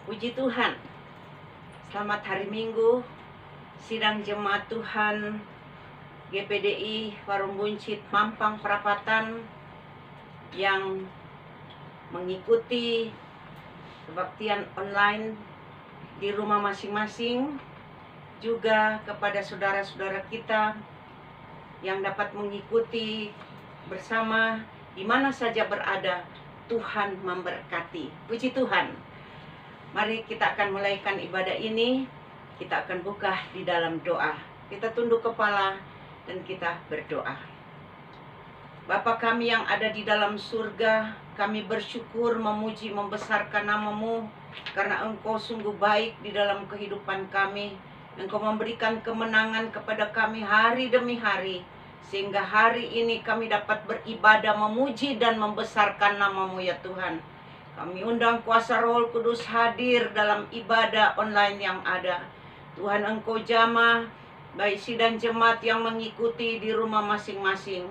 Puji Tuhan, selamat hari Minggu. Sidang Jemaat Tuhan GPDI Warung Buncit Mampang Perapatan yang mengikuti kebaktian online di rumah masing-masing, juga kepada saudara-saudara kita yang dapat mengikuti bersama di mana saja berada. Tuhan memberkati. Puji Tuhan. Mari kita akan mulaikan ibadah ini. Kita akan buka di dalam doa. Kita tunduk kepala dan kita berdoa. Bapa kami yang ada di dalam surga, kami bersyukur, memuji, membesarkan nama-Mu, karena Engkau sungguh baik di dalam kehidupan kami. Engkau memberikan kemenangan kepada kami hari demi hari, sehingga hari ini kami dapat beribadah, memuji dan membesarkan nama-Mu ya Tuhan. Kami undang kuasa Roh Kudus hadir dalam ibadah online yang ada. Tuhan, Engkau jamah baik sidang jemaat yang mengikuti di rumah masing-masing.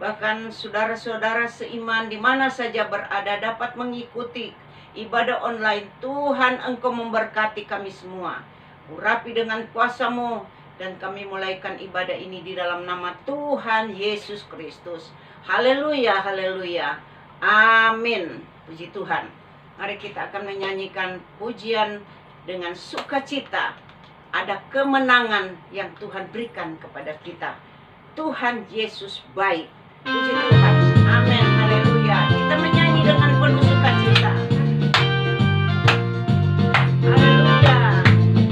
Bahkan saudara-saudara seiman di mana saja berada dapat mengikuti ibadah online. Tuhan, Engkau memberkati kami semua. Urapi dengan kuasa-Mu, dan kami mulaikan ibadah ini di dalam nama Tuhan Yesus Kristus. Haleluya, haleluya. Amin. Puji Tuhan. Mari kita akan menyanyikan pujian dengan sukacita. Ada kemenangan yang Tuhan berikan kepada kita. Tuhan Yesus baik. Puji Tuhan. Amin. Haleluya. Kita menyanyi dengan penuh sukacita. Haleluya. Amin.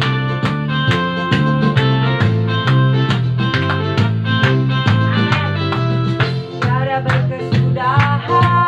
Tiada berkesudahan.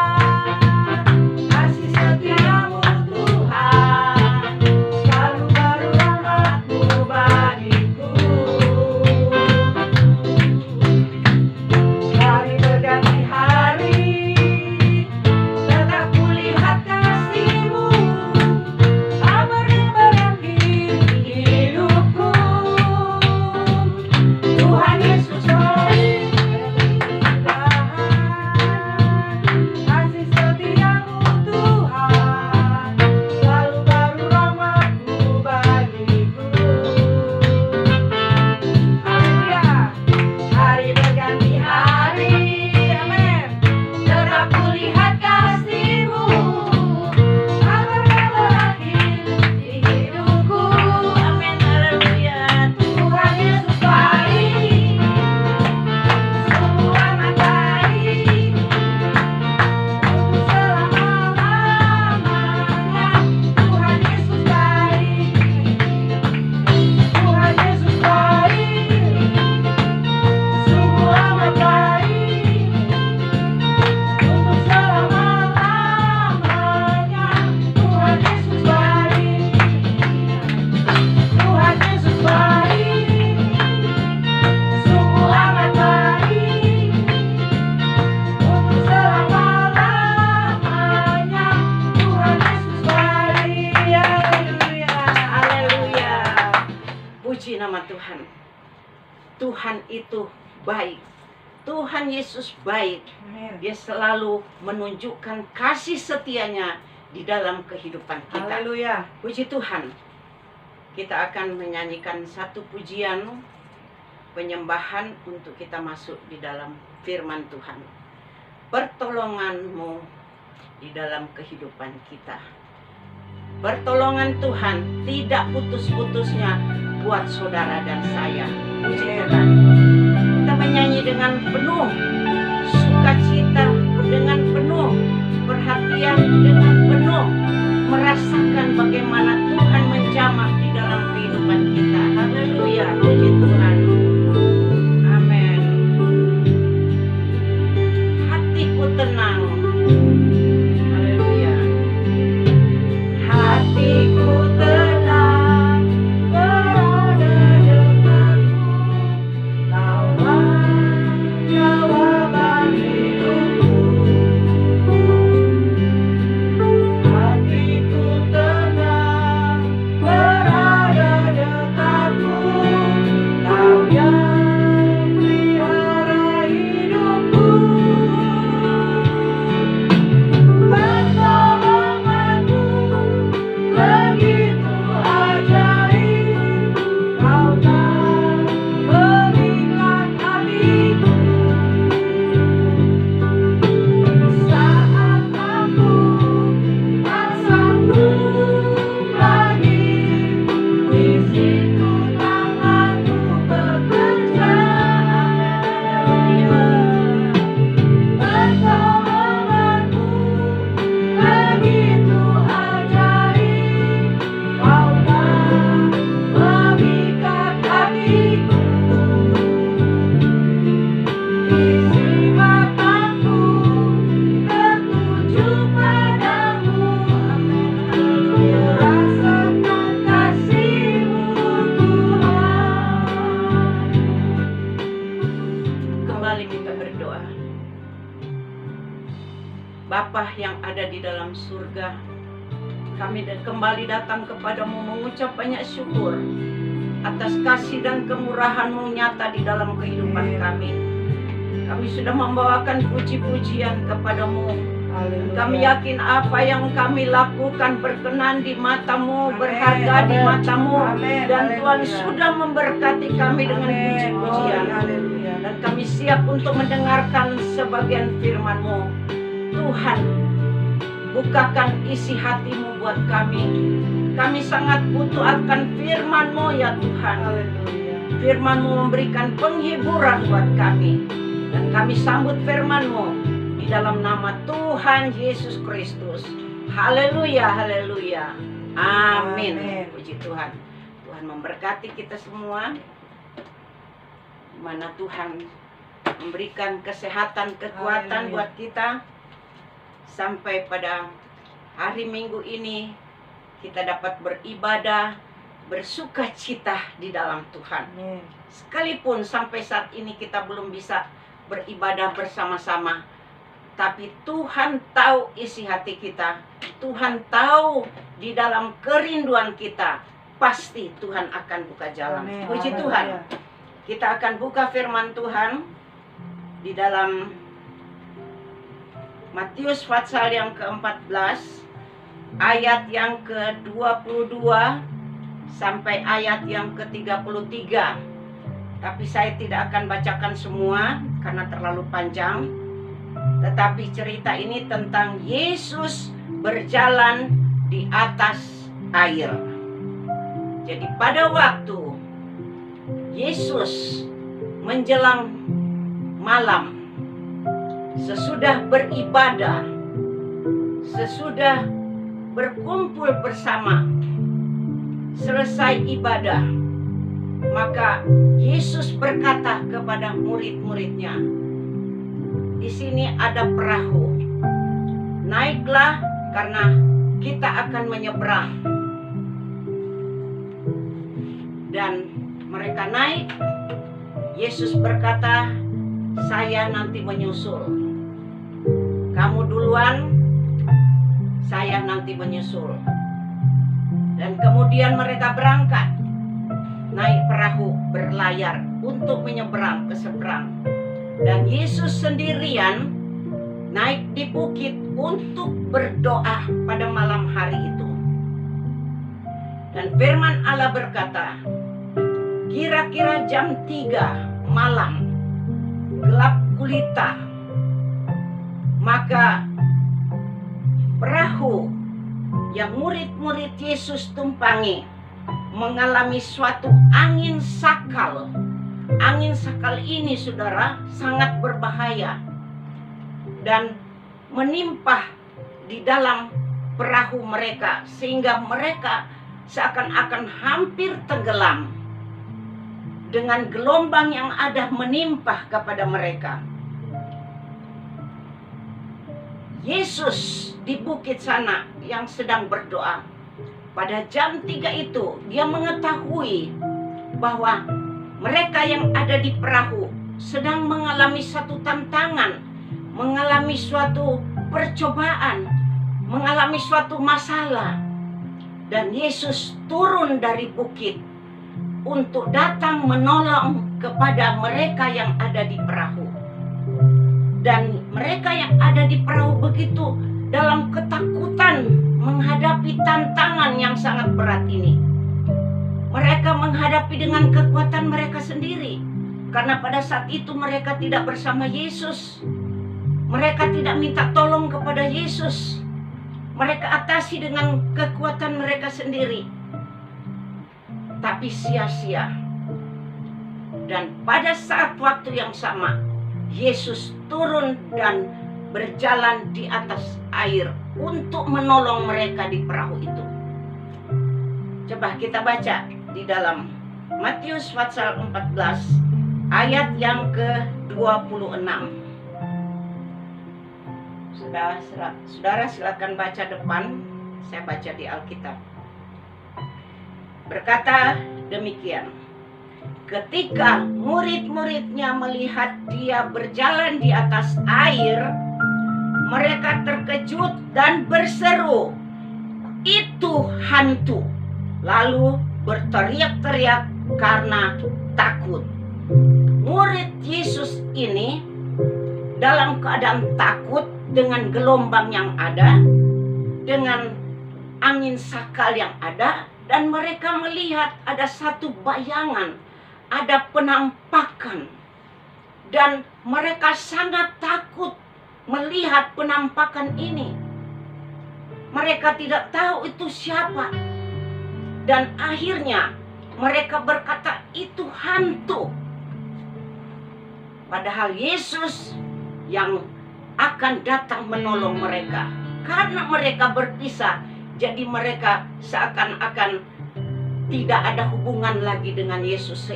Tuhan itu baik. Tuhan Yesus baik. Dia selalu menunjukkan kasih setianya di dalam kehidupan kita. Haleluya. Puji Tuhan. Kita akan menyanyikan satu pujian penyembahan untuk kita masuk di dalam firman Tuhan. Pertolongan-Mu di dalam kehidupan kita. Pertolongan Tuhan tidak putus-putusnya buat saudara dan saya. Puji Tuhan. Kita menyanyi dengan penuh sukacita, dengan penuh perhatian, dengan penuh merasakan bagaimana Tuhan menjamah di dalam kehidupan kita. Haleluya. Puji Tuhan. Amin. Hatiku tenang. Haleluya. Hatiku tenang, berada dekatmu. Lawan jawaban hidupku. Hatiku tenang, berada dekatmu. Lawan ada di dalam surga, kami kembali datang kepadamu mengucap banyak syukur atas kasih dan kemurahan-Mu nyata di dalam kehidupan kami. Kami sudah membawakan puji-pujian kepadamu. Kami yakin apa yang kami lakukan berkenan di mata-Mu, berharga di mata-Mu. Dan Tuhan sudah memberkati kami dengan puji-pujian. Dan kami siap untuk mendengarkan sebagian firman-Mu. Tuhan, bukakan isi hati-Mu buat kami. Kami sangat butuh akan firman-Mu ya Tuhan. Firman-Mu memberikan penghiburan buat kami. Dan kami sambut firman-Mu di dalam nama Tuhan Yesus Kristus. Haleluya, haleluya. Amin. Puji Tuhan. Tuhan memberkati kita semua. Di mana Tuhan memberikan kesehatan, kekuatan buat kita. Sampai pada hari Minggu ini kita dapat beribadah, bersuka cita di dalam Tuhan. Sekalipun sampai saat ini kita belum bisa beribadah bersama-sama, tapi Tuhan tahu isi hati kita. Tuhan tahu di dalam kerinduan kita. Pasti Tuhan akan buka jalan. Puji Tuhan. Kita akan buka firman Tuhan di dalam Matius pasal yang ke-14, ayat yang ke-22 sampai ayat yang ke-33. Tapi saya tidak akan bacakan semua karena terlalu panjang. Tetapi cerita ini tentang Yesus berjalan di atas air. Jadi pada waktu Yesus menjelang malam, sesudah beribadah, sesudah berkumpul bersama, selesai ibadah, maka Yesus berkata kepada murid-muridnya, di sini ada perahu, naiklah karena kita akan menyeberang. Dan mereka naik. Yesus berkata, saya nanti menyusul. Kamu duluan, saya nanti menyusul. Dan kemudian mereka berangkat, naik perahu berlayar untuk menyeberang ke seberang. Dan Yesus sendirian naik di bukit untuk berdoa pada malam hari itu. Dan firman Allah berkata, kira-kira jam 3 malam, gelap gulita, maka perahu yang murid-murid Yesus tumpangi mengalami suatu angin sakal. Angin sakal ini, saudara, sangat berbahaya dan menimpa di dalam perahu mereka, sehingga mereka seakan-akan hampir tenggelam dengan gelombang yang ada menimpa kepada mereka. Yesus di bukit sana yang sedang berdoa. Pada jam 3 itu dia mengetahui bahwa mereka yang ada di perahu sedang mengalami satu tantangan, mengalami suatu percobaan, mengalami suatu masalah. Dan Yesus turun dari bukit untuk datang menolong kepada mereka yang ada di perahu. Dan mereka yang ada di perahu begitu dalam ketakutan menghadapi tantangan yang sangat berat ini. Mereka menghadapi dengan kekuatan mereka sendiri. Karena pada saat itu mereka tidak bersama Yesus. Mereka tidak minta tolong kepada Yesus. Mereka atasi dengan kekuatan mereka sendiri. Tapi sia-sia. Dan pada saat waktu yang sama, Yesus turun dan berjalan di atas air untuk menolong mereka di perahu itu. Coba kita baca di dalam Matius pasal 14 ayat yang ke-26. Saudara silakan baca depan, saya baca di Alkitab. Berkata demikian, ketika murid-muridnya melihat dia berjalan di atas air, mereka terkejut dan berseru, "Itu hantu!" Lalu berteriak-teriak karena takut. Murid Yesus ini dalam keadaan takut dengan gelombang yang ada, dengan angin sakal yang ada, dan mereka melihat ada satu bayangan, ada penampakan, dan mereka sangat takut melihat penampakan ini. Mereka tidak tahu itu siapa, dan akhirnya mereka berkata itu hantu. Padahal Yesus yang akan datang menolong mereka. Karena mereka berpisah, jadi mereka seakan-akan tidak ada hubungan lagi dengan Yesus.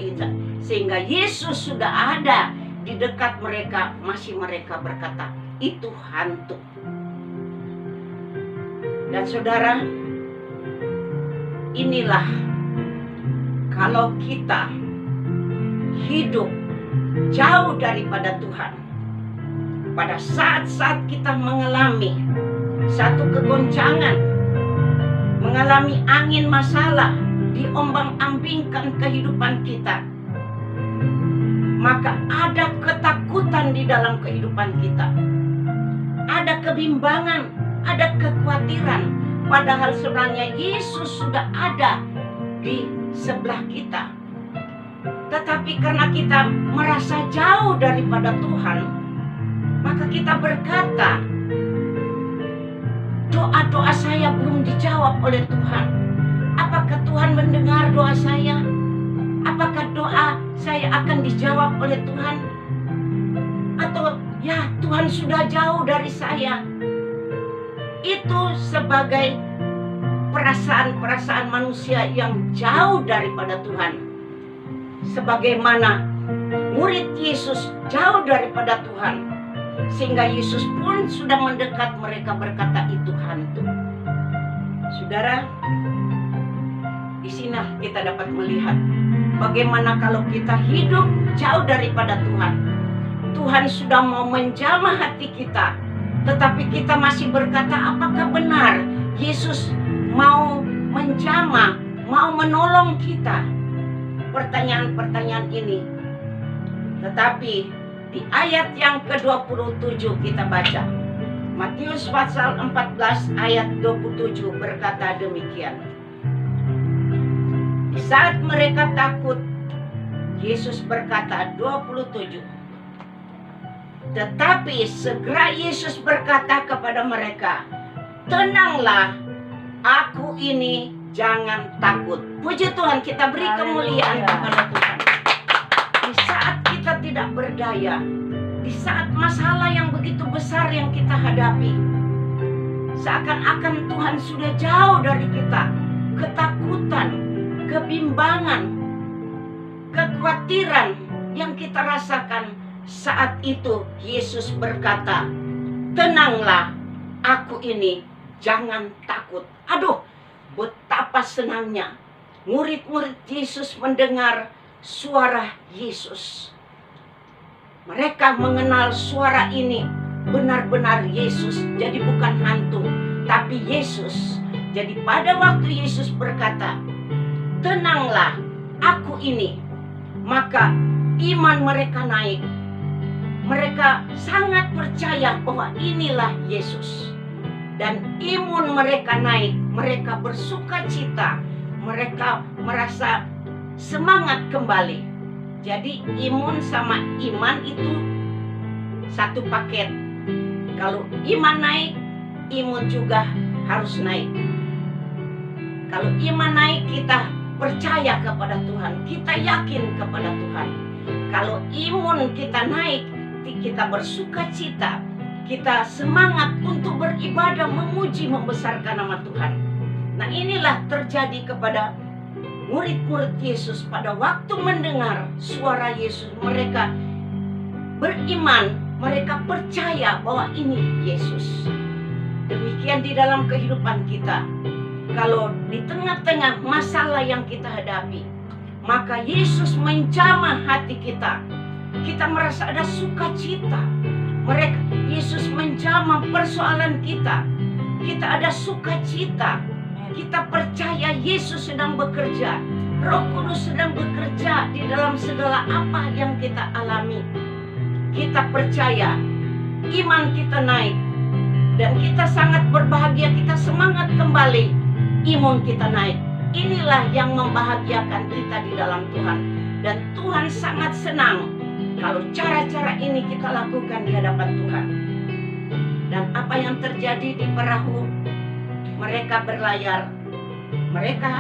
Sehingga Yesus sudah ada di dekat mereka, masih mereka berkata, itu hantu. Dan saudara, inilah kalau kita hidup jauh daripada Tuhan, pada saat-saat kita mengalami satu kegoncangan, mengalami angin masalah, diombang-ambingkan kehidupan kita, maka ada ketakutan di dalam kehidupan kita, ada kebimbangan, ada kekhawatiran. Padahal sebenarnya Yesus sudah ada di sebelah kita. Tetapi karena kita merasa jauh daripada Tuhan, maka kita berkata, doa-doa saya belum dijawab oleh Tuhan. Apakah Tuhan mendengar doa saya? Apakah doa saya akan dijawab oleh Tuhan? Atau ya Tuhan sudah jauh dari saya? Itu sebagai perasaan-perasaan manusia yang jauh daripada Tuhan. Sebagaimana murid Yesus jauh daripada Tuhan, sehingga Yesus pun sudah mendekat, mereka berkata itu hantu. Saudara, di sini kita dapat melihat bagaimana kalau kita hidup jauh daripada Tuhan. Tuhan sudah mau menjamah hati kita, tetapi kita masih berkata, apakah benar Yesus mau menjamah, mau menolong kita? Pertanyaan-pertanyaan ini. Tetapi di ayat yang ke-27 kita baca, Matius pasal 14 ayat 27 berkata demikian. Di saat mereka takut, Yesus berkata 27. Tetapi segera Yesus berkata kepada mereka, "Tenanglah, aku ini, jangan takut." Puji Tuhan, kita beri kemuliaan kepada Tuhan. Di saat kita tidak berdaya, di saat masalah yang begitu besar yang kita hadapi, seakan-akan Tuhan sudah jauh dari kita, ketakutan, kebimbangan, kekhawatiran yang kita rasakan, saat itu Yesus berkata, "Tenanglah, aku ini, jangan takut." Aduh, betapa senangnya murid-murid Yesus mendengar suara Yesus. Mereka mengenal suara ini benar-benar Yesus, jadi bukan hantu, tapi Yesus. Jadi pada waktu Yesus berkata, "Tenanglah, aku ini," maka iman mereka naik. Mereka sangat percaya bahwa inilah Yesus. Dan imun mereka naik, mereka bersuka cita, mereka merasa semangat kembali. Jadi imun sama iman itu satu paket. Kalau iman naik, imun juga harus naik. Kalau iman naik, kita percaya kepada Tuhan, kita yakin kepada Tuhan. Kalau imun kita naik, kita bersuka cita, kita semangat untuk beribadah, memuji, membesarkan nama Tuhan. Nah, inilah terjadi kepada murid-murid Yesus pada waktu mendengar suara Yesus. Mereka beriman, mereka percaya bahwa ini Yesus. Demikian di dalam kehidupan kita. Kalau di tengah-tengah masalah yang kita hadapi, maka Yesus menjamah hati kita. Kita merasa ada sukacita. Yesus menjamah persoalan kita. Kita ada sukacita. Kita percaya Yesus sedang bekerja. Roh Kudus sedang bekerja di dalam segala apa yang kita alami. Kita percaya, iman kita naik, dan kita sangat berbahagia. Kita semangat kembali, imun kita naik. Inilah yang membahagiakan kita di dalam Tuhan. Dan Tuhan sangat senang kalau cara-cara ini kita lakukan di hadapan Tuhan. Dan apa yang terjadi di perahu, mereka berlayar. Mereka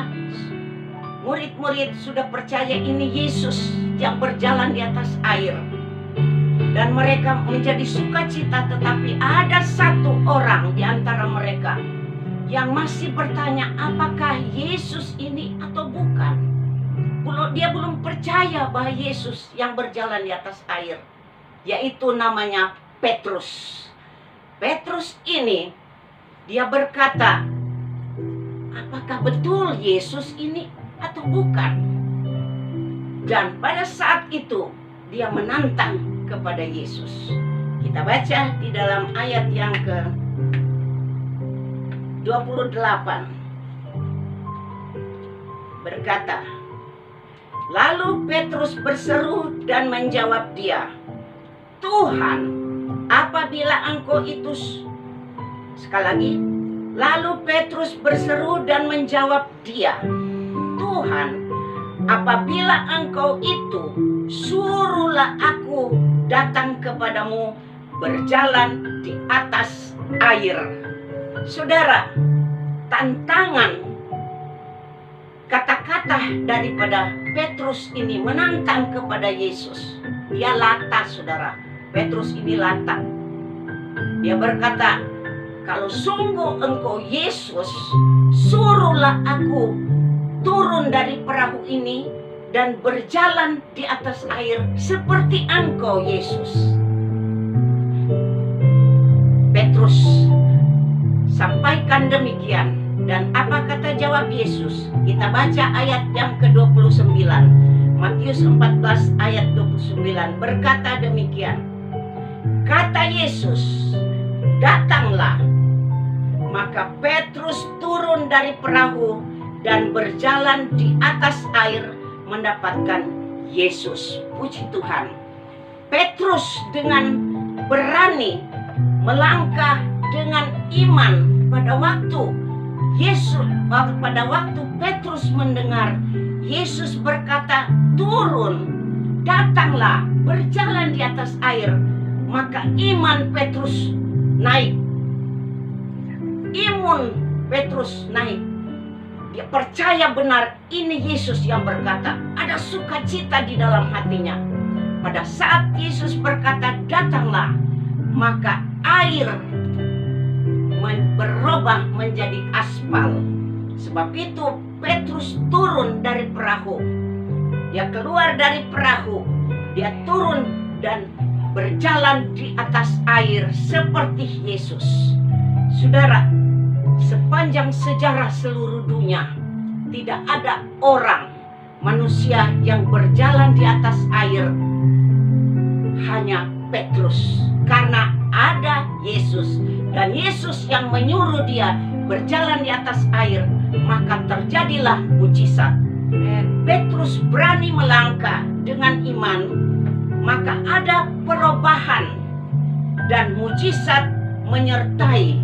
murid-murid sudah percaya ini Yesus yang berjalan di atas air. Dan mereka menjadi sukacita, tetapi ada satu orang di antara mereka yang masih bertanya, apakah Yesus ini atau bukan? Dia belum percaya bahwa Yesus yang berjalan di atas air, yaitu namanya Petrus. Petrus ini, dia berkata, apakah betul Yesus ini atau bukan? Dan pada saat itu dia menantang kepada Yesus. Kita baca di dalam ayat yang ke-28. Berkata, lalu Petrus berseru dan menjawab dia, Tuhan, apabila engkau itu... Sekali lagi. Lalu Petrus berseru dan menjawab dia, Tuhan, apabila engkau itu, suruhlah aku datang kepadamu berjalan di atas air. Saudara, tantangan kata-kata daripada Petrus ini menantang kepada Yesus. Dia lata, saudara. Petrus ini lata. Dia berkata, kalau sungguh engkau Yesus, suruhlah aku turun dari perahu ini dan berjalan di atas air seperti engkau Yesus. Petrus sampaikan demikian. Dan apa kata jawab Yesus? Kita baca ayat yang ke-29. Matius 14 ayat 29 berkata demikian. Kata Yesus, datanglah. Maka Petrus turun dari perahu dan berjalan di atas air mendapatkan Yesus. Puji Tuhan. Petrus dengan berani melangkah dengan iman pada waktu Petrus mendengar Yesus berkata, turun, datanglah, berjalan di atas air. Maka iman Petrus naik. Imun Petrus naik. Dia percaya benar ini Yesus yang berkata. Ada sukacita di dalam hatinya. Pada saat Yesus berkata datanglah, maka air berubah menjadi aspal. Sebab itu Petrus turun dari perahu. Dia keluar dari perahu. Dia turun dan berjalan di atas air seperti Yesus. Saudara, sepanjang sejarah seluruh dunia tidak ada orang, manusia yang berjalan di atas air, hanya Petrus. Karena ada Yesus, dan Yesus yang menyuruh dia berjalan di atas air, maka terjadilah mujizat. Petrus berani melangkah dengan iman, maka ada perubahan dan mujizat menyertai.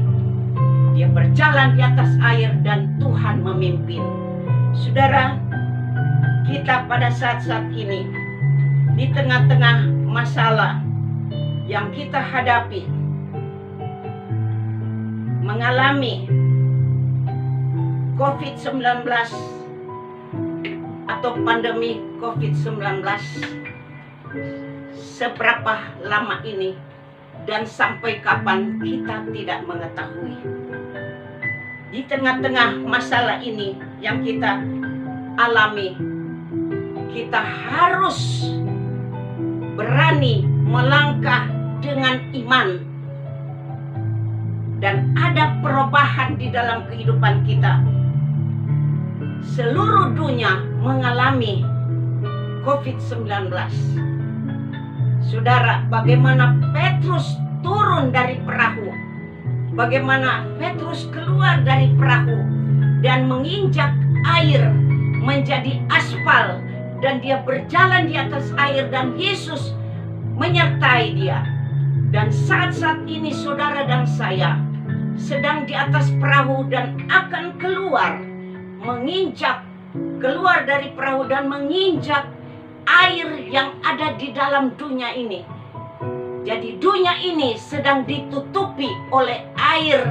Dia berjalan di atas air dan Tuhan memimpin. Saudara, kita pada saat-saat ini di tengah-tengah masalah yang kita hadapi, mengalami COVID-19 atau pandemi COVID-19 seberapa lama ini dan sampai kapan kita tidak mengetahui. Di tengah-tengah masalah ini yang kita alami, kita harus berani melangkah dengan iman. Dan ada perubahan di dalam kehidupan kita. Seluruh dunia mengalami COVID-19. Saudara, bagaimana Petrus turun dari perahu. Bagaimana Petrus keluar dari perahu dan menginjak air menjadi aspal, dan dia berjalan di atas air dan Yesus menyertai dia. Dan saat-saat ini saudara dan saya sedang di atas perahu dan akan keluar dari perahu dan menginjak air yang ada di dalam dunia ini. Jadi dunia ini sedang ditutupi oleh air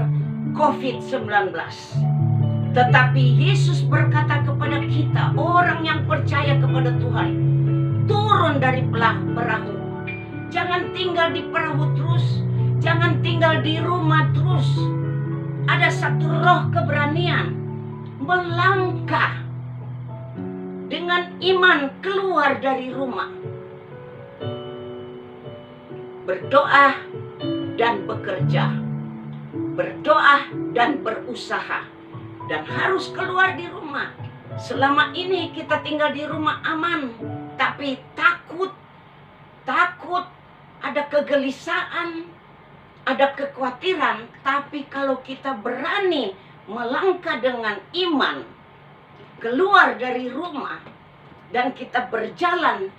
COVID-19. Tetapi Yesus berkata kepada kita, orang yang percaya kepada Tuhan, turun dari perahu. Jangan tinggal di perahu terus, jangan tinggal di rumah terus. Ada satu roh keberanian melangkah dengan iman keluar dari rumah, berdoa dan bekerja, berdoa dan berusaha, dan harus keluar di rumah. Selama ini kita tinggal di rumah aman, tapi takut, ada kegelisahan, ada kekhawatiran. Tapi kalau kita berani melangkah dengan iman keluar dari rumah dan kita berjalan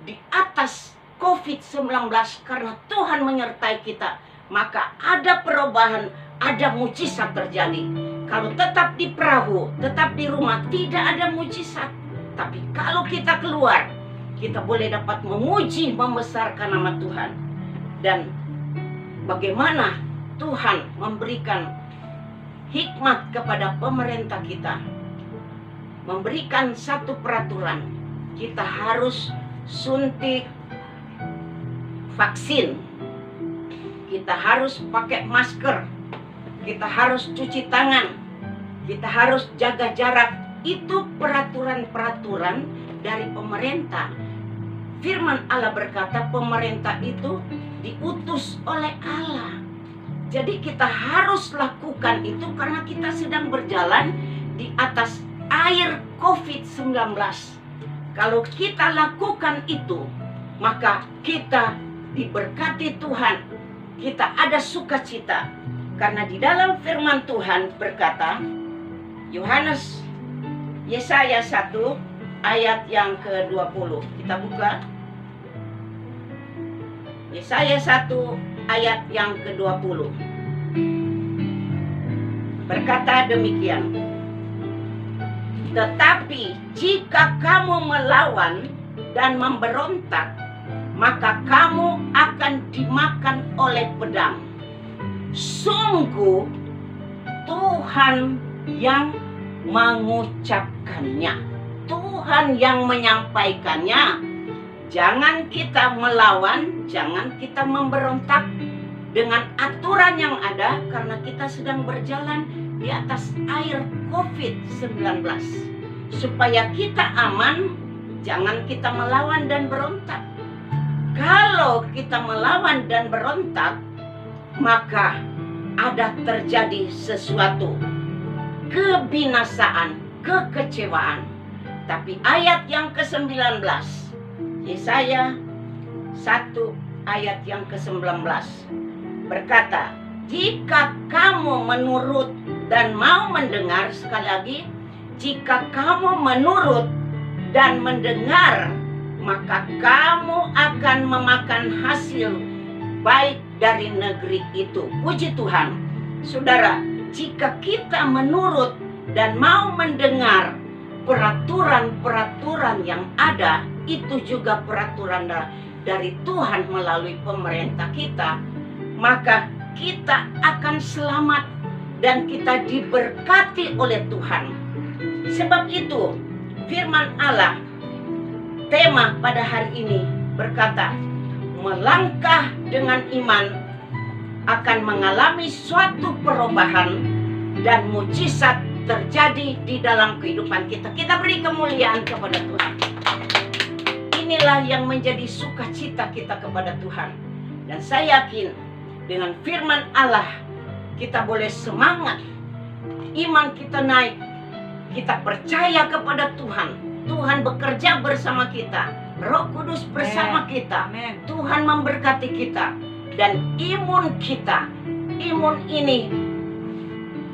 di atas COVID-19 karena Tuhan menyertai kita, maka ada perubahan, ada mujizat terjadi. Kalau tetap di perahu, tetap di rumah, tidak ada mujizat. Tapi kalau kita keluar, kita boleh dapat memuji, membesarkan nama Tuhan. Dan bagaimana Tuhan memberikan hikmat kepada pemerintah kita, memberikan satu peraturan, kita harus suntik vaksin, kita harus pakai masker, kita harus cuci tangan, kita harus jaga jarak. Itu peraturan-peraturan dari pemerintah. Firman Allah berkata pemerintah itu diutus oleh Allah. Jadi kita harus lakukan itu karena kita sedang berjalan di atas air COVID-19. Kalau kita lakukan itu, maka kita diberkati Tuhan. Kita ada sukacita. Karena di dalam firman Tuhan berkata, Yesaya 1 ayat yang ke-20. Kita buka. Yesaya 1 ayat yang ke-20. Berkata demikian. Tetapi jika kamu melawan dan memberontak, maka kamu akan dimakan oleh pedang. Sungguh Tuhan yang mengucapkannya, Tuhan yang menyampaikannya. Jangan kita melawan, jangan kita memberontak dengan aturan yang ada, karena kita sedang berjalan di atas air COVID-19. Supaya kita aman, jangan kita melawan dan berontak. Kalau kita melawan dan berontak, maka ada terjadi sesuatu kebinasaan, kekecewaan. Tapi ayat yang ke-19, Yesaya 1 ayat yang ke-19 berkata, jika kamu menurut dan mau mendengar, sekali lagi, jika kamu menurut dan mendengar, maka kamu akan memakan hasil baik dari negeri itu. Puji Tuhan. Saudara, jika kita menurut dan mau mendengar peraturan-peraturan yang ada, itu juga peraturan dari Tuhan melalui pemerintah kita, maka kita akan selamat dan kita diberkati oleh Tuhan. Sebab itu firman Allah, tema pada hari ini berkata, melangkah dengan iman akan mengalami suatu perubahan dan mujizat terjadi di dalam kehidupan kita. Kita beri kemuliaan kepada Tuhan. Inilah yang menjadi sukacita kita kepada Tuhan. Dan saya yakin dengan firman Allah kita boleh semangat, iman kita naik, kita percaya kepada Tuhan. Tuhan bekerja bersama kita, Roh Kudus bersama kita. Tuhan memberkati kita. dan imun kita. Imun ini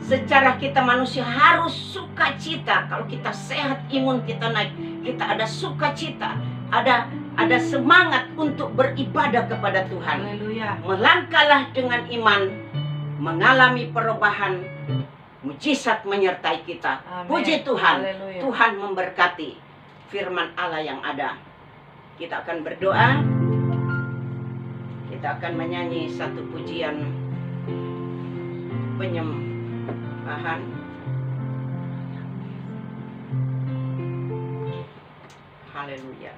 secara kita manusia harus sukacita. Kalau kita sehat, imun kita naik, kita ada sukacita, ada semangat untuk beribadah kepada Tuhan. Haleluya. Melangkahlah dengan iman, mengalami perubahan, mujizat menyertai kita. Amin. Puji Tuhan. Haleluya. Tuhan memberkati firman Allah yang ada. Kita akan berdoa. Kita akan menyanyi satu pujian penyembahan. Haleluya.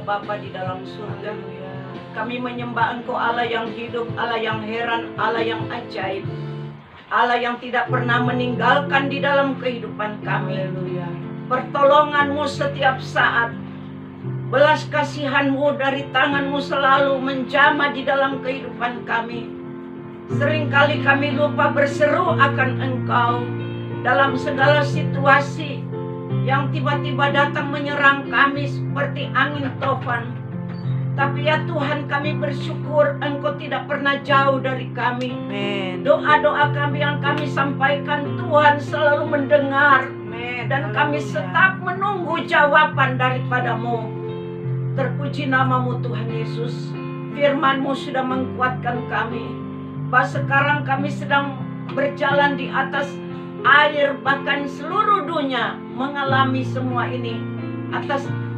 Bapa di dalam surga, kami menyembah Engkau, Allah yang hidup, Allah yang heran, Allah yang ajaib, Allah yang tidak pernah meninggalkan di dalam kehidupan kami. Pertolongan-Mu setiap saat, belas kasihan-Mu dari tangan-Mu selalu menjamah di dalam kehidupan kami. Seringkali kami lupa berseru akan Engkau dalam segala situasi yang tiba-tiba datang menyerang kami seperti angin tofan. Tapi ya Tuhan, kami bersyukur Engkau tidak pernah jauh dari kami. Doa-doa kami yang kami sampaikan, Tuhan selalu mendengar. Dan kami tetap menunggu jawaban daripada-Mu. Terpuji nama-Mu Tuhan Yesus. Firman-Mu sudah menguatkan kami, bahwa sekarang kami sedang berjalan di atas air, bahkan seluruh dunia mengalami semua ini.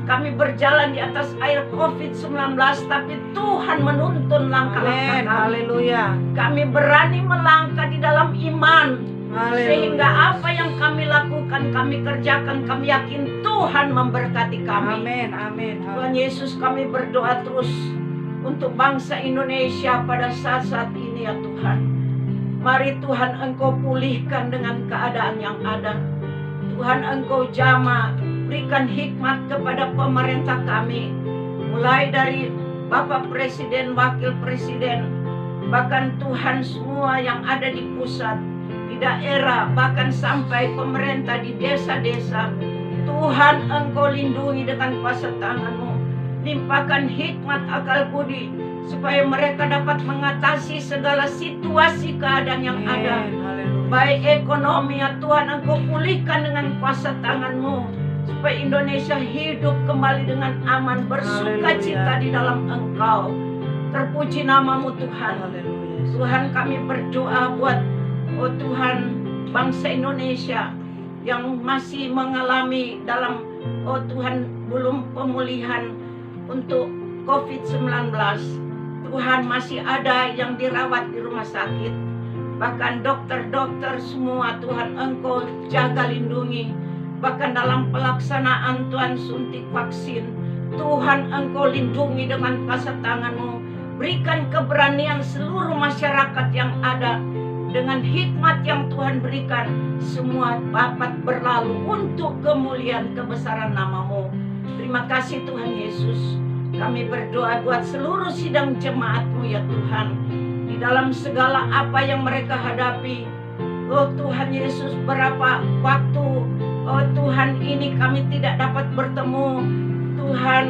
Kami berjalan di atas air COVID-19, tapi Tuhan menuntun langkah-langkah kami. Haleluya. Kami berani melangkah di dalam iman. Haleluya. Sehingga apa yang kami lakukan, kami kerjakan, kami yakin Tuhan memberkati kami. Amin, amin. Tuhan Yesus, kami berdoa terus untuk bangsa Indonesia pada saat-saat ini ya Tuhan. Mari Tuhan, Engkau pulihkan dengan keadaan yang ada. Tuhan, Engkau jamah, berikan hikmat kepada pemerintah kami. Mulai dari Bapak Presiden, Wakil Presiden, bahkan Tuhan semua yang ada di pusat, di daerah, bahkan sampai pemerintah di desa-desa. Tuhan, Engkau lindungi dengan kuasa tangan-Mu. Limpahkan hikmat akal budi, supaya mereka dapat mengatasi segala situasi keadaan yang ada. Baik ekonomi ya Tuhan, Engkau pulihkan dengan kuasa tangan-Mu, supaya Indonesia hidup kembali dengan aman, bersukacita di dalam Engkau. Terpuji nama-Mu Tuhan. Tuhan, kami berdoa buat oh Tuhan, bangsa Indonesia yang masih mengalami dalam oh Tuhan belum pemulihan untuk COVID-19. Tuhan, masih ada yang dirawat di rumah sakit, bahkan dokter-dokter semua. Tuhan, Engkau jaga lindungi, bahkan dalam pelaksanaan Tuhan suntik vaksin, Tuhan Engkau lindungi dengan kuasa tangan-Mu. Berikan keberanian seluruh masyarakat yang ada, dengan hikmat yang Tuhan berikan, semua dapat berlalu untuk kemuliaan kebesaran nama-Mu. Terima kasih Tuhan Yesus. Kami berdoa buat seluruh sidang jemaat-Mu ya Tuhan, di dalam segala apa yang mereka hadapi. Oh Tuhan Yesus, berapa waktu Oh Tuhan, ini kami tidak dapat bertemu Tuhan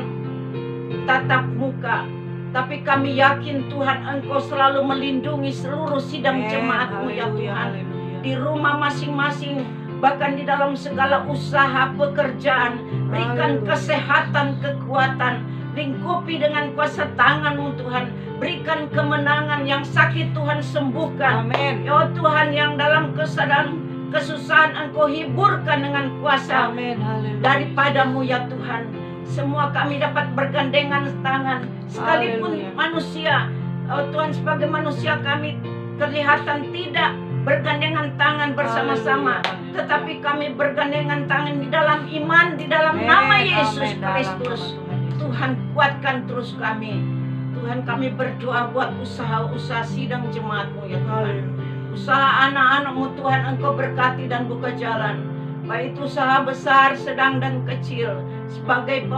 tatap muka, tapi kami yakin Tuhan Engkau selalu melindungi seluruh sidang jemaat-Mu ya Tuhan, di rumah masing-masing, bahkan di dalam segala usaha pekerjaan. Berikan kesehatan, kekuatan, lingkupi dengan kuasa tangan-Mu Tuhan. Berikan kemenangan, yang sakit Tuhan sembuhkan. Amin. Ya Tuhan, yang dalam kesusahan Engkau hiburkan dengan kuasa Amin. Haleluya. daripada-Mu ya Tuhan. Semua kami dapat bergandengan tangan, sekalipun Haleluya. manusia, oh Tuhan, sebagai manusia kami kelihatan tidak bergandengan tangan bersama-sama, Haleluya. tetapi kami bergandengan tangan di dalam iman, di dalam Amin. nama Yesus Amin. Dalam Kristus. nama Tuhan Yesus. Tuhan, kuatkan terus kami. Tuhan, kami berdoa buat usaha-usaha sidang jemaat-Mu ya Tuhan. Haleluya. Usaha anak-anak-Mu Tuhan, Engkau berkati dan buka jalan. Baik itu usaha besar, sedang dan kecil. Sebagai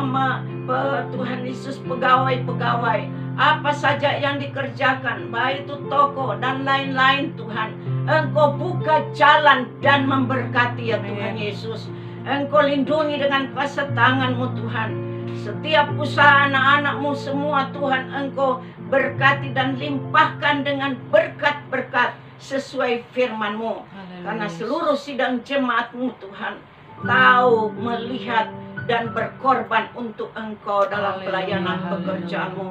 Tuhan Yesus, pegawai-pegawai, apa saja yang dikerjakan, baik itu toko dan lain-lain Tuhan, Engkau buka jalan dan memberkati ya Tuhan Amin. Yesus. Engkau lindungi dengan kuasa tangan-Mu Tuhan. Setiap usaha anak-anak-Mu semua Tuhan, Engkau berkati dan limpahkan dengan berkat-berkat sesuai firman-Mu. Haleluya. Karena seluruh sidang jemaat-Mu Tuhan tahu, melihat, dan berkorban untuk Engkau dalam Haleluya, pelayanan haleluya. pekerjaan-Mu.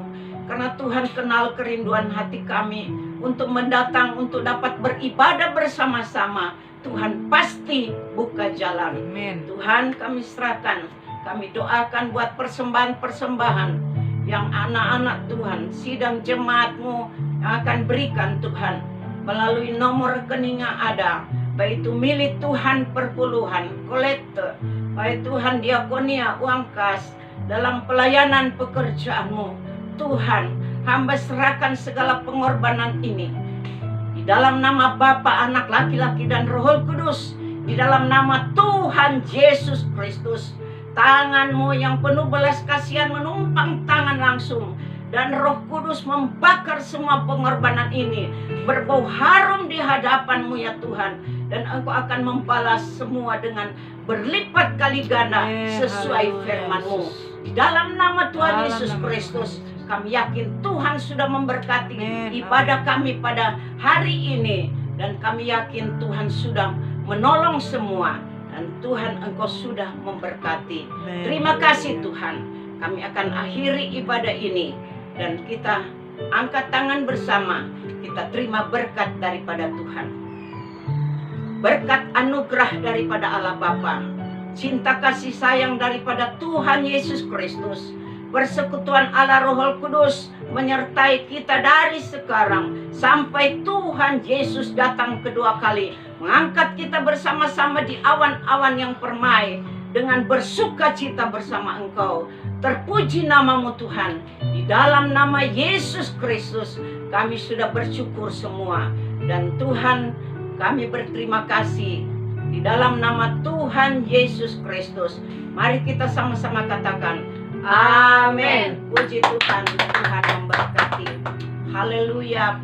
Karena Tuhan kenal kerinduan hati kami untuk mendatang, untuk dapat beribadah bersama-sama. Tuhan pasti buka jalan. Amin. Tuhan, kami serahkan, kami doakan buat persembahan-persembahan yang anak-anak Tuhan, sidang jemaat-Mu akan berikan Tuhan, melalui nomor rekening yang ada, baik itu milik Tuhan perpuluhan, kolektor, baik Tuhan diakonia, uang kas, dalam pelayanan pekerjaan-Mu. Tuhan, hamba serahkan segala pengorbanan ini di dalam nama Bapa, Anak, Laki-laki, dan Roh Kudus, di dalam nama Tuhan Yesus Kristus. Tangan-Mu yang penuh belas kasihan menumpang tangan langsung, dan Roh Kudus membakar semua pengorbanan ini, berbau harum di hadapan-Mu ya Tuhan. Dan Engkau akan membalas semua dengan berlipat kali ganda sesuai Haleluya, firman-Mu. Yesus. Di dalam nama Tuhan Dalam Yesus nama Kristus, Tuhan Yesus. kami yakin Tuhan sudah memberkati Amin. ibadah kami pada hari ini. Dan kami yakin Tuhan sudah menolong semua. Dan Tuhan, Engkau sudah memberkati. Amin. Terima kasih Haleluya. Tuhan. Kami akan akhiri ibadah ini, dan kita angkat tangan bersama. Kita terima berkat daripada Tuhan. Berkat anugerah daripada Allah Bapa, cinta kasih sayang daripada Tuhan Yesus Kristus, persekutuan Allah Roh Kudus menyertai kita dari sekarang sampai Tuhan Yesus datang kedua kali, mengangkat kita bersama-sama di awan-awan yang permai dengan bersuka cita bersama Engkau. Terpuji namamu Tuhan. Di dalam nama Yesus Kristus kami sudah bersyukur semua. Dan Tuhan, kami berterima kasih di dalam nama Tuhan Yesus Kristus. Mari kita sama-sama katakan amin. Puji Tuhan, Tuhan memberkati. Haleluya.